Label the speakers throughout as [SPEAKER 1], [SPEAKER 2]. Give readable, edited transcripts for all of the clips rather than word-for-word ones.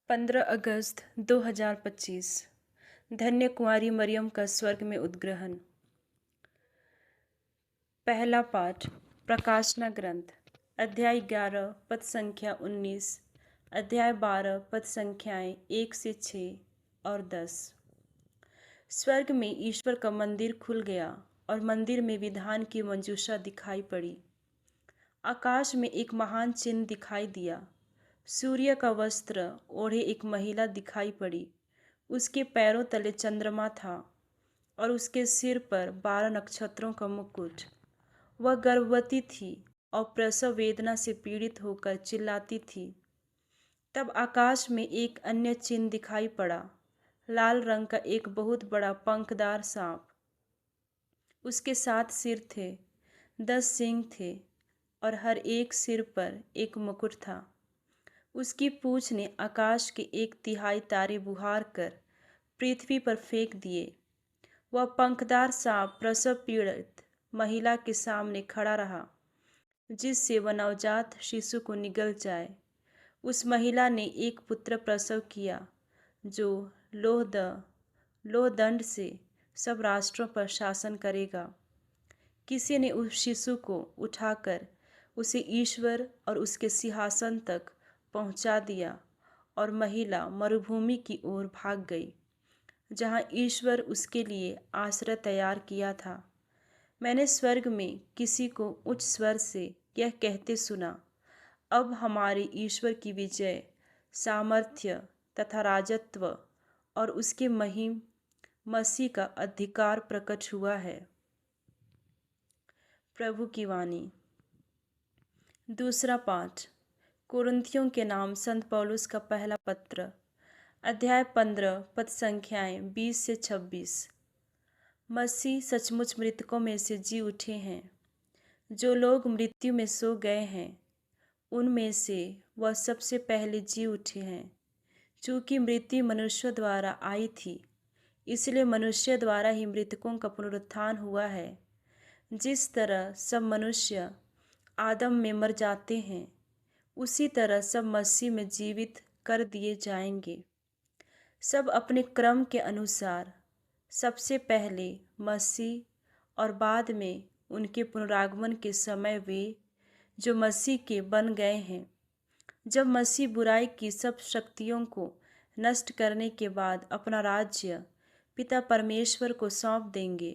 [SPEAKER 1] 15 अगस्त 2025। धन्य कुंवारी मरियम का स्वर्ग में उद्ग्रहण। पहला पाठ प्रकाशना ग्रंथ, अध्याय 11 पद संख्या 19, अध्याय 12 पद संख्याएं 1 से 6 और 10। स्वर्ग में ईश्वर का मंदिर खुल गया और मंदिर में विधान की मंजूषा दिखाई पड़ी। आकाश में एक महान चिन्ह दिखाई दिया। सूर्य का वस्त्र ओढ़े एक महिला दिखाई पड़ी। उसके पैरों तले चंद्रमा था और उसके सिर पर 12 नक्षत्रों का मुकुट। वह गर्भवती थी और प्रसव वेदना से पीड़ित होकर चिल्लाती थी। तब आकाश में एक अन्य चिन्ह दिखाई पड़ा, लाल रंग का एक बहुत बड़ा पंखदार सांप। उसके 7 सिर थे, 10 सींग थे और हर एक सिर पर एक मुकुट था। उसकी पूंछ ने आकाश के 1/3 तारे बुहार कर पृथ्वी पर फेंक दिए। वह पंखदार सांप प्रसव पीड़ित महिला के सामने खड़ा रहा, जिससे वह नवजात शिशु को निगल जाए। उस महिला ने एक पुत्र प्रसव किया, जो लोहदंड से सब राष्ट्रों पर शासन करेगा। किसी ने उस शिशु को उठाकर उसे ईश्वर और उसके सिंहासन तक पहुंचा दिया और महिला मरुभूमि की ओर भाग गई, जहां ईश्वर उसके लिए आश्रय तैयार किया था। मैंने स्वर्ग में किसी को उच्च स्वर से यह कहते सुना, अब हमारे ईश्वर की विजय, सामर्थ्य तथा राजत्व और उसके महिम मसीह का अधिकार प्रकट हुआ है। प्रभु की वाणी। दूसरा पाठ कुरिन्थियों के नाम संत पौलुस का पहला पत्र, अध्याय 15 पद संख्याएं 20 से 26। मसीह सचमुच मृतकों में से जी उठे हैं। जो लोग मृत्यु में सो गए हैं, उनमें से वह सबसे पहले जी उठे हैं। चूँकि मृत्यु मनुष्य द्वारा आई थी, इसलिए मनुष्य द्वारा ही मृतकों का पुनरुत्थान हुआ है। जिस तरह सब मनुष्य आदम में मर जाते हैं, उसी तरह सब मसीह में जीवित कर दिए जाएंगे। सब अपने क्रम के अनुसार, सबसे पहले मसीह और बाद में उनके पुनरागमन के समय वे जो मसीह के बन गए हैं। जब मसीह बुराई की सब शक्तियों को नष्ट करने के बाद अपना राज्य पिता परमेश्वर को सौंप देंगे,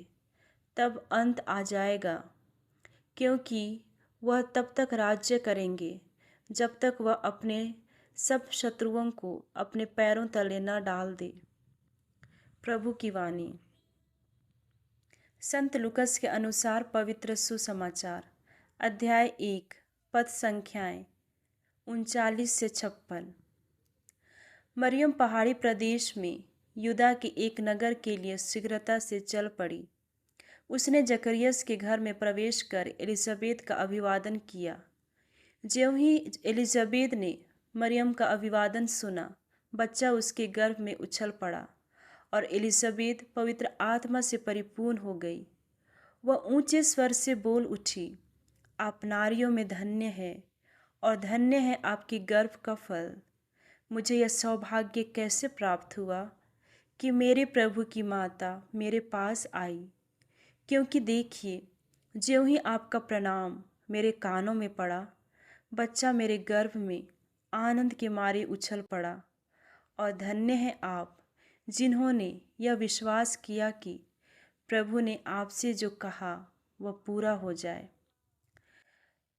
[SPEAKER 1] तब अंत आ जाएगा, क्योंकि वह तब तक राज्य करेंगे जब तक वह अपने सब शत्रुओं को अपने पैरों तले न डाल दे। प्रभु की वाणी। संत लूकस के अनुसार पवित्र सुसमाचार, अध्याय 1 पद संख्याएं 39 से 56। मरियम पहाड़ी प्रदेश में यूदा के एक नगर के लिए शीघ्रता से चल पड़ी। उसने जकरियस के घर में प्रवेश कर एलिजाबेथ का अभिवादन किया। ज्यों ही एलिजाबेथ ने मरियम का अभिवादन सुना, बच्चा उसके गर्भ में उछल पड़ा और एलिजाबेथ पवित्र आत्मा से परिपूर्ण हो गई। वह ऊंचे स्वर से बोल उठी, आप नारियों में धन्य है और धन्य है आपके गर्भ का फल। मुझे यह सौभाग्य कैसे प्राप्त हुआ कि मेरे प्रभु की माता मेरे पास आई, क्योंकि देखिए, ज्यों ही आपका प्रणाम मेरे कानों में पड़ा, बच्चा मेरे गर्भ में आनंद के मारे उछल पड़ा। और धन्य है आप जिन्होंने यह विश्वास किया कि प्रभु ने आपसे जो कहा वह पूरा हो जाए।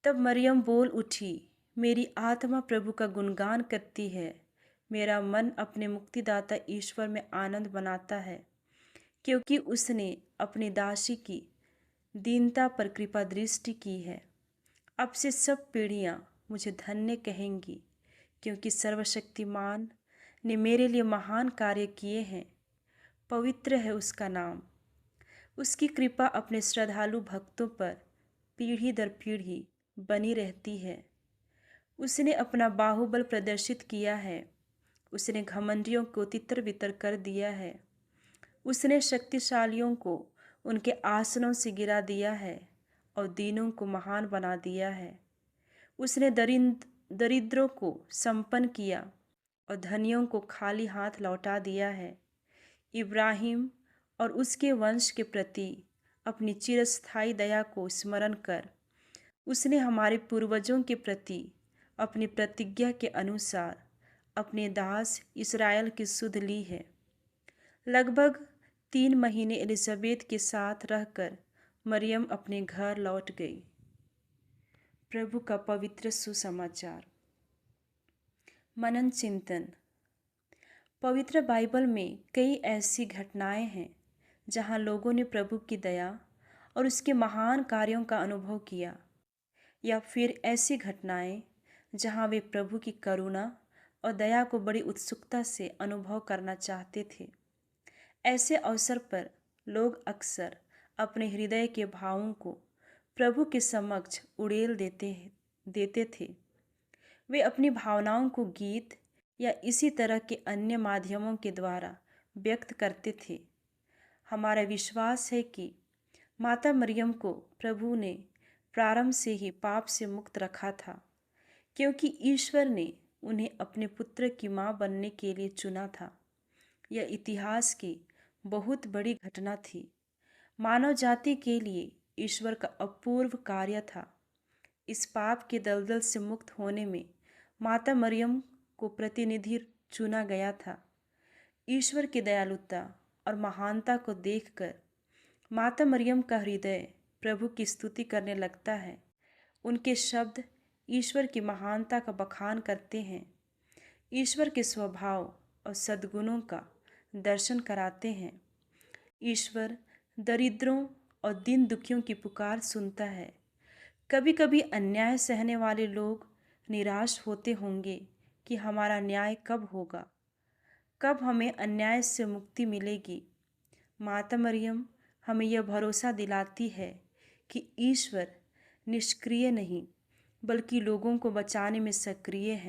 [SPEAKER 1] तब मरियम बोल उठी, मेरी आत्मा प्रभु का गुणगान करती है। मेरा मन अपने मुक्तिदाता ईश्वर में आनंद मनाता है, क्योंकि उसने अपनी दासी की दीनता पर कृपा दृष्टि की है। अब से सब पीढ़ियाँ मुझे धन्य कहेंगी, क्योंकि सर्वशक्तिमान ने मेरे लिए महान कार्य किए हैं। पवित्र है उसका नाम। उसकी कृपा अपने श्रद्धालु भक्तों पर पीढ़ी दर पीढ़ी बनी रहती है। उसने अपना बाहुबल प्रदर्शित किया है। उसने घमंडियों को तितर बितर कर दिया है। उसने शक्तिशालियों को उनके आसनों से गिरा दिया है और दीनों को महान बना दिया है। उसने दरिद्रों को संपन्न किया और धनियों को खाली हाथ लौटा दिया है। इब्राहिम और उसके वंश के प्रति अपनी चिरस्थायी दया को स्मरण कर उसने हमारे पूर्वजों के प्रति अपनी प्रतिज्ञा के अनुसार अपने दास इस्राएल की सुध ली है। लगभग 3 महीने एलिजाबेथ के साथ रहकर मरियम अपने घर लौट गई। प्रभु का पवित्र सुसमाचार। मनन चिंतन। पवित्र बाइबल में कई ऐसी घटनाएं हैं जहां लोगों ने प्रभु की दया और उसके महान कार्यों का अनुभव किया, या फिर ऐसी घटनाएं जहां वे प्रभु की करुणा और दया को बड़ी उत्सुकता से अनुभव करना चाहते थे। ऐसे अवसर पर लोग अक्सर अपने हृदय के भावों को प्रभु के समक्ष उड़ेल देते थे। वे अपनी भावनाओं को गीत या इसी तरह के अन्य माध्यमों के द्वारा व्यक्त करते थे। हमारा विश्वास है कि माता मरियम को प्रभु ने प्रारंभ से ही पाप से मुक्त रखा था, क्योंकि ईश्वर ने उन्हें अपने पुत्र की मां बनने के लिए चुना था। यह इतिहास की बहुत बड़ी घटना थी। मानव जाति के लिए ईश्वर का अपूर्व कार्य था। इस पाप के दलदल से मुक्त होने में माता मरियम को प्रतिनिधि चुना गया था। ईश्वर की दयालुता और महानता को देखकर माता मरियम का हृदय प्रभु की स्तुति करने लगता है। उनके शब्द ईश्वर की महानता का बखान करते हैं, ईश्वर के स्वभाव और सद्गुणों का दर्शन कराते हैं। ईश्वर दरिद्रों और दीन दुखियों की पुकार सुनता है। कभी कभी अन्याय सहने वाले लोग निराश होते होंगे कि हमारा न्याय कब होगा, कब हमें अन्याय से मुक्ति मिलेगी। माता मरियम हमें यह भरोसा दिलाती है कि ईश्वर निष्क्रिय नहीं बल्कि लोगों को बचाने में सक्रिय है।